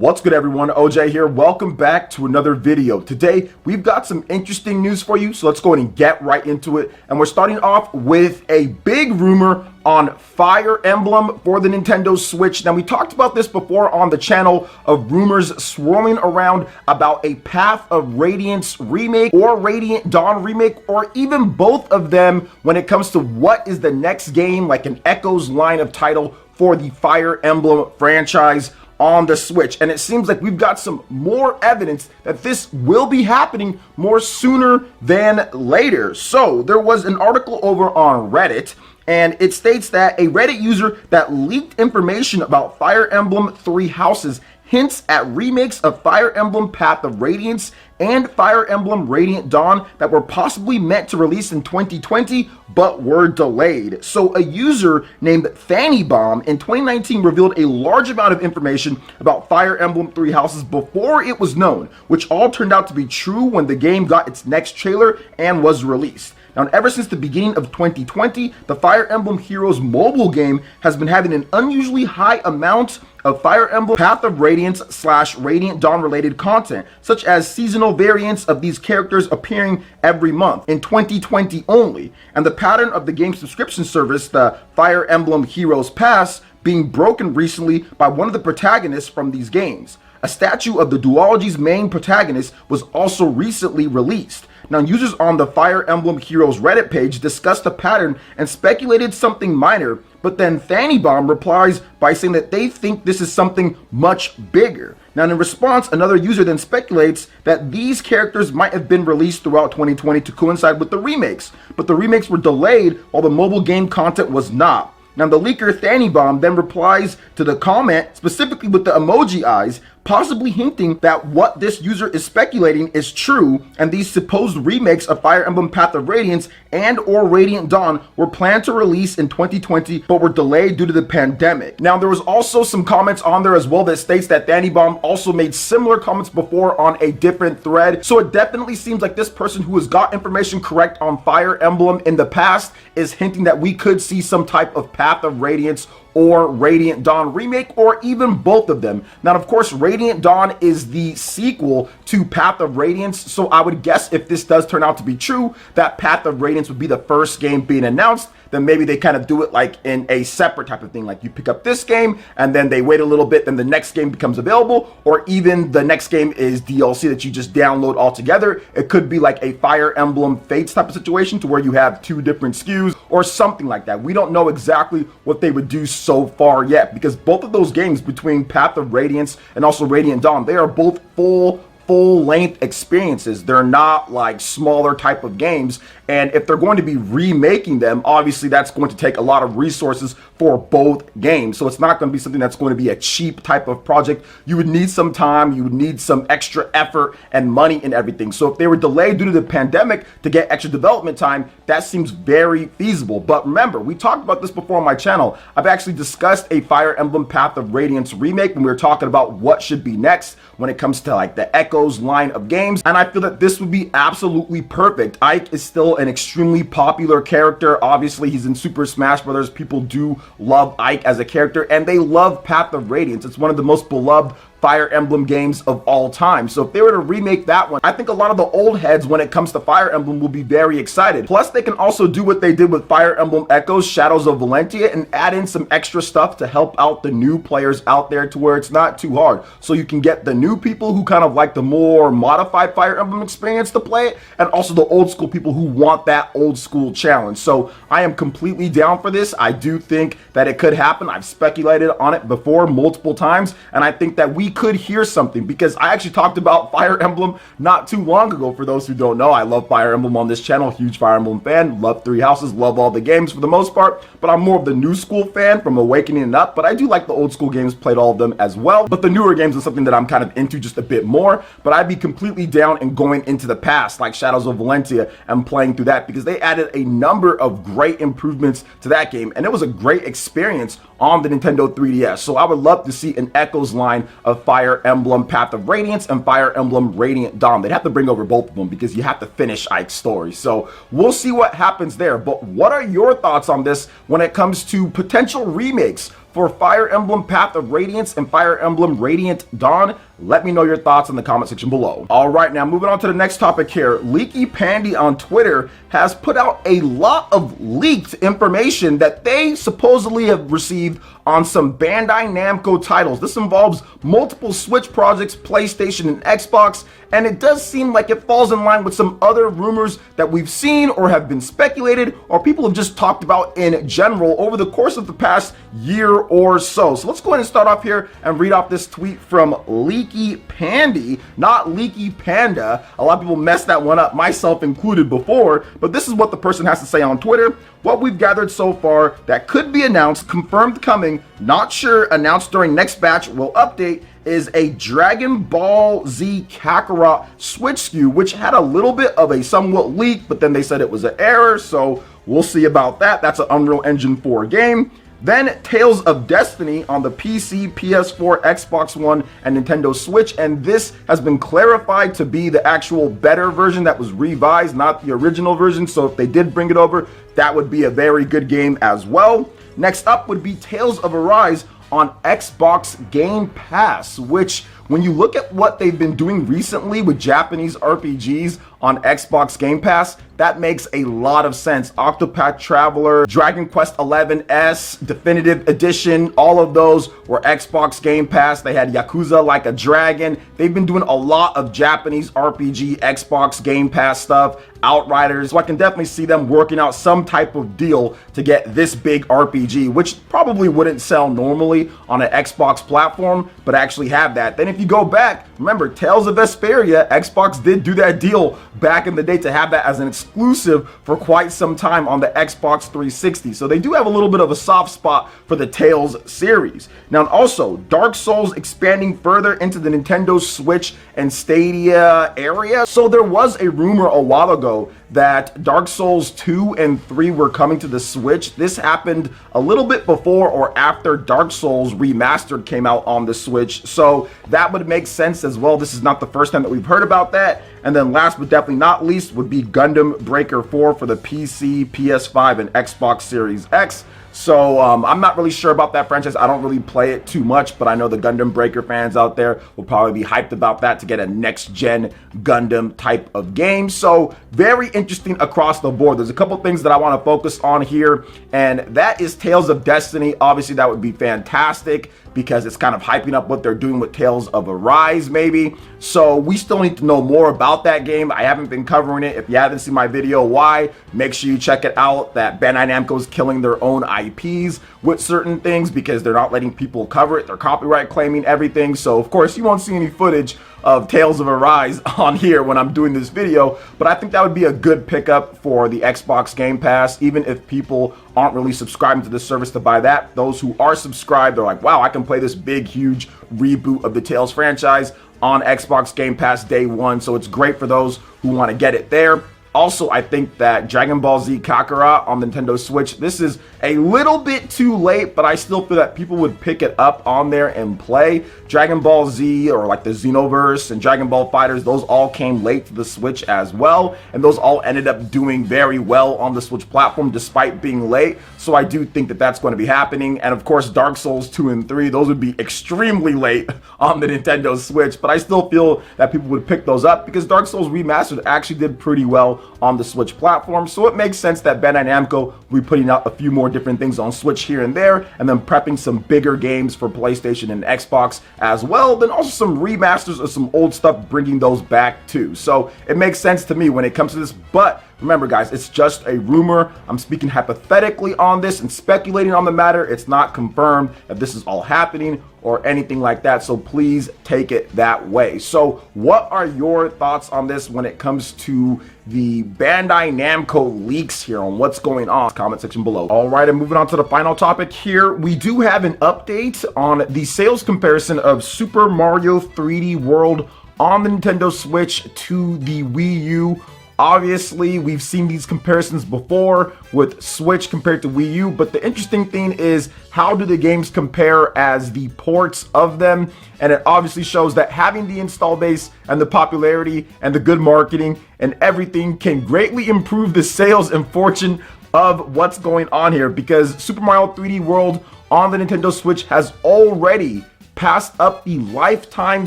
What's good, everyone? OJ here. Welcome back to another video. Today we've got some interesting news for you, so let's go ahead and get right into it. And we're starting off with a big rumor on Fire Emblem for the Nintendo Switch. Now, we talked about this before on the channel of rumors swirling around about a Path of Radiance remake or Radiant Dawn remake, or even both of them when it comes to what is the next game, like an Echoes line of title for the Fire Emblem franchise on the Switch. And it seems like we've got some more evidence that this will be happening more sooner than later. So there was an article over on Reddit, and it states that a Reddit user that leaked information about Fire Emblem Three Houses hints at remakes of Fire Emblem Path of Radiance and Fire Emblem Radiant Dawn that were possibly meant to release in 2020 but were delayed. So a user named Fannybomb in 2019 revealed a large amount of information about Fire Emblem Three Houses before it was known, which all turned out to be true when the game got its next trailer and was released. Now, ever since the beginning of 2020, the Fire Emblem Heroes mobile game has been having an unusually high amount of Fire Emblem Path of Radiance / Radiant Dawn related content, such as seasonal variants of these characters appearing every month in 2020 only, and the pattern of the game subscription service, the Fire Emblem Heroes Pass, being broken recently by one of the protagonists from these games. A statue of the duology's main protagonist was also recently released. Now, users on the Fire Emblem Heroes Reddit page discussed the pattern and speculated something minor, but then Fannybomb replies by saying that they think this is something much bigger. Now, in response, another user then speculates that these characters might have been released throughout 2020 to coincide with the remakes, but the remakes were delayed while the mobile game content was not. Now, the leaker Fannybomb then replies to the comment specifically with the emoji eyes, possibly hinting that what this user is speculating is true, and these supposed remakes of Fire Emblem Path of Radiance and or Radiant Dawn were planned to release in 2020 but were delayed due to the pandemic. Now, there was also some comments on there as well that states that Fannybomb also made similar comments before on a different thread, so it definitely seems like this person who has got information correct on Fire Emblem in the past is hinting that we could see some type of Path of Radiance or Radiant Dawn remake, or even both of them. Now, of course, Radiant Dawn is the sequel to Path of Radiance, so I would guess if this does turn out to be true, that Path of Radiance would be the first game being announced. Then maybe they kind of do it like in a separate type of thing, like you pick up this game and then they wait a little bit, then the next game becomes available, or even the next game is DLC that you just download altogether. It could be like a Fire Emblem Fates type of situation to where you have two different SKUs or something like that. We don't know exactly what they would do so far yet, because both of those games, between Path of Radiance and also Radiant Dawn, they are both full-length experiences. They're not like smaller type of games, and if they're going to be remaking them, obviously that's going to take a lot of resources for both games. So it's not going to be something that's going to be a cheap type of project. You would need some time, you would need some extra effort and money and everything. So if they were delayed due to the pandemic to get extra development time, that seems very feasible. But remember, we talked about this before on my channel. I've actually discussed a Fire Emblem Path of Radiance remake when we were talking about what should be next when it comes to like the Echoes line of games, and I feel that this would be absolutely perfect. Ike is still an extremely popular character. Obviously, he's in Super Smash Brothers. People do love Ike as a character, and they love Path of Radiance. It's one of the most beloved Fire Emblem games of all time. So if they were to remake that one, I think a lot of the old heads when it comes to Fire Emblem will be very excited. Plus, they can also do what they did with Fire Emblem Echoes Shadows of Valentia and add in some extra stuff to help out the new players out there to where it's not too hard. So you can get the new people who kind of like the more modified Fire Emblem experience to play it, and also the old school people who want that old school challenge. So I am completely down for this. I do think that it could happen. I've speculated on it before multiple times, and I think that we could hear something, because I actually talked about Fire Emblem not too long ago. For those who don't know, I love Fire Emblem on this channel, huge Fire Emblem fan, love Three Houses, love all the games for the most part, but I'm more of the new school fan from Awakening and up, but I do like the old school games, played all of them as well, but the newer games is something that I'm kind of into just a bit more. But I'd be completely down and going into the past, like Shadows of Valentia, and playing through that, because they added a number of great improvements to that game, and it was a great experience on the Nintendo 3DS. So I would love to see an Echoes line of Fire Emblem Path of Radiance and Fire Emblem Radiant Dawn. They'd have to bring over both of them because you have to finish Ike's story. So we'll see what happens there. But what are your thoughts on this when it comes to potential remakes for Fire Emblem Path of Radiance and Fire Emblem Radiant Dawn? Let me know your thoughts in the comment section below. All right, now moving on to the next topic here. LeakyPandy on Twitter has put out a lot of leaked information that they supposedly have received on some Bandai Namco titles. This involves multiple Switch projects, PlayStation and Xbox, and it does seem like it falls in line with some other rumors that we've seen or have been speculated or people have just talked about in general over the course of the past year or so. So let's go ahead and start off here and read off this tweet from LeakyPandy, not Leaky Panda. A lot of people messed that one up, myself included before, but this is what the person has to say on Twitter. What we've gathered so far that could be announced, confirmed coming, not sure, announced during next batch, will update, is a Dragon Ball Z Kakarot Switch SKU, which had a little bit of a somewhat leak, but then they said it was an error, so we'll see about that. That's an Unreal Engine 4 game. Then Tales of Destiny on the PC, PS4, Xbox One, and Nintendo Switch, and this has been clarified to be the actual better version that was revised, not the original version, so if they did bring it over, that would be a very good game as well. Next up would be Tales of Arise on Xbox Game Pass, which when you look at what they've been doing recently with Japanese RPGs on Xbox Game Pass, that makes a lot of sense. Octopath Traveler, Dragon Quest XI Definitive Edition, all of those were Xbox Game Pass. They had Yakuza Like a Dragon. They've been doing a lot of Japanese RPG Xbox Game Pass stuff, Outriders, so I can definitely see them working out some type of deal to get this big RPG, which probably wouldn't sell normally on an Xbox platform, but actually have that. Then if you go back, remember Tales of Vesperia, Xbox did do that deal back in the day to have that as an exclusive for quite some time on the Xbox 360. So they do have a little bit of a soft spot for the Tales series. Now also, Dark Souls expanding further into the Nintendo Switch and Stadia area. So there was a rumor a while ago that Dark Souls 2 and 3 were coming to the Switch. This happened a little bit before or after Dark Souls Remastered came out on the Switch, so that would make sense as well. This is not the first time that we've heard about that. And then last but definitely not least would be Gundam Breaker 4 for the PC, PS5, and Xbox Series X. So I'm not really sure about that franchise. I don't really play it too much, but I know the Gundam Breaker fans out there will probably be hyped about that to get a next-gen Gundam type of game. So very interesting across the board. There's a couple things that I want to focus on here, and that is Tales of Destiny. Obviously, that would be fantastic because it's kind of hyping up what they're doing with Tales of Arise, maybe. So we still need to know more about that game. I haven't been covering it. If you haven't seen my video, why? Make sure you check it out. That Bandai Namco is killing their own IPs with certain things because they're not letting people cover it. They're copyright claiming everything. So of course you won't see any footage of Tales of Arise on here when I'm doing this video, but I think that would be a good pickup for the Xbox Game Pass, even if people aren't really subscribing to the service to buy that. Those who are subscribed, they're like, wow, I can play this big, huge reboot of the Tales franchise on Xbox Game Pass day one, so it's great for those who want to get it there. Also, I think that Dragon Ball Z Kakarot on Nintendo Switch, this is a little bit too late, but I still feel that people would pick it up on there and play. Dragon Ball Z or like the Xenoverse and Dragon Ball Fighters, those all came late to the Switch as well, and those all ended up doing very well on the Switch platform despite being late. So I do think that that's going to be happening. And of course, Dark Souls 2 and 3, those would be extremely late on the Nintendo Switch, but I still feel that people would pick those up because Dark Souls Remastered actually did pretty well on the Switch platform. So it makes sense that Bandai Namco will be putting out a few more different things on Switch here and there, and then prepping some bigger games for PlayStation and Xbox as well. Then also some remasters of some old stuff, bringing those back too. So it makes sense to me when it comes to this, but remember guys, it's just a rumor. I'm speaking hypothetically on this and speculating on the matter. It's not confirmed that this is all happening or anything like that, so please take it that way. So what are your thoughts on this when it comes to the Bandai Namco leaks here on what's going on? Comment section below. All right, and moving on to the final topic here, we do have an update on the sales comparison of Super Mario 3D World on the Nintendo Switch to the Wii U. Obviously, we've seen these comparisons before with Switch compared to Wii U, but the interesting thing is how do the games compare as the ports of them? And it obviously shows that having the install base and the popularity and the good marketing and everything can greatly improve the sales and fortune of what's going on here, because Super Mario 3D World on the Nintendo Switch has already passed up the lifetime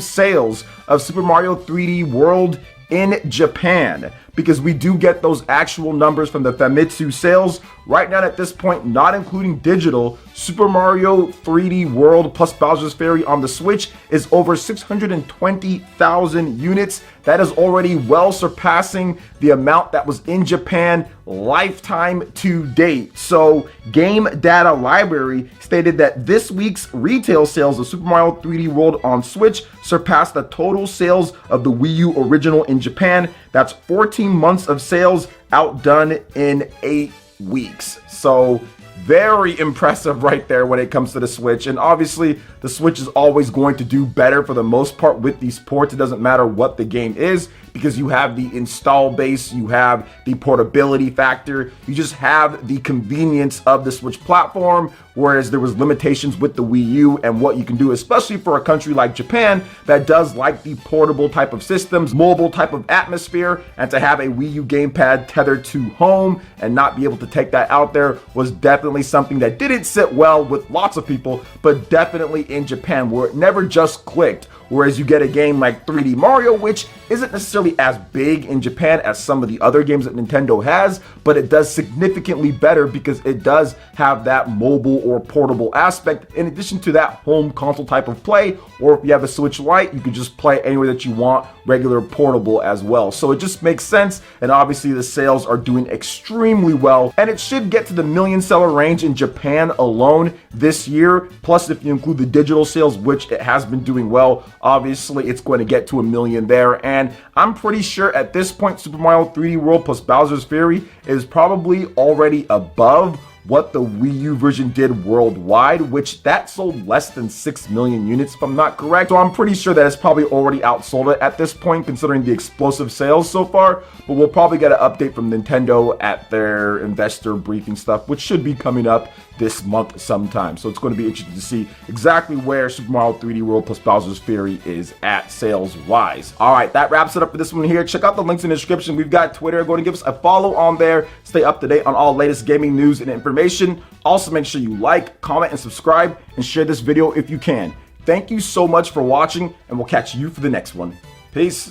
sales of Super Mario 3D World in Japan, because we do get those actual numbers from the Famitsu sales. Right now at this point, not including digital, Super Mario 3D World plus Bowser's Fury on the Switch is over 620,000 units. That is already well surpassing the amount that was in Japan lifetime to date. So Game Data Library stated that this week's retail sales of Super Mario 3D World on Switch surpassed the total sales of the Wii U original in Japan. That's 14 months of sales outdone in 8 weeks. So very impressive right there when it comes to the Switch. And obviously the Switch is always going to do better for the most part with these ports. It doesn't matter what the game is, because you have the install base, you have the portability factor, you just have the convenience of the Switch platform, whereas there was limitations with the Wii U and what you can do, especially for a country like Japan that does like the portable type of systems, mobile type of atmosphere, and to have a Wii U gamepad tethered to home and not be able to take that out there was definitely something that didn't sit well with lots of people, but definitely in Japan, where it never just clicked. Whereas you get a game like 3D Mario, which isn't necessarily as big in Japan as some of the other games that Nintendo has, but it does significantly better because it does have that mobile or portable aspect, in addition to that home console type of play. Or if you have a Switch Lite, you can just play anywhere that you want, regular portable as well. So it just makes sense, and obviously the sales are doing extremely well, and it should get to the million seller range in Japan alone this year. Plus, if you include the digital sales, which it has been doing well, obviously it's going to get to 1 million there. And I'm pretty sure at this point Super Mario 3D World plus Bowser's Fury is probably already above what the Wii U version did worldwide, which that sold less than 6 million units if I'm not correct. So I'm pretty sure that it's probably already outsold it at this point, considering the explosive sales so far. But we'll probably get an update from Nintendo at their investor briefing stuff, which should be coming up this month sometime. So it's going to be interesting to see exactly where Super Mario 3D World plus Bowser's Fury is at sales wise. All right, that wraps it up for this one here. Check out the links in the description. We've got Twitter. Go and give us a follow on there. Stay up to date on all latest gaming news and information. Also, make sure you like, comment, and subscribe, and share this video if you can. Thank you so much for watching, and we'll catch you for the next one. Peace.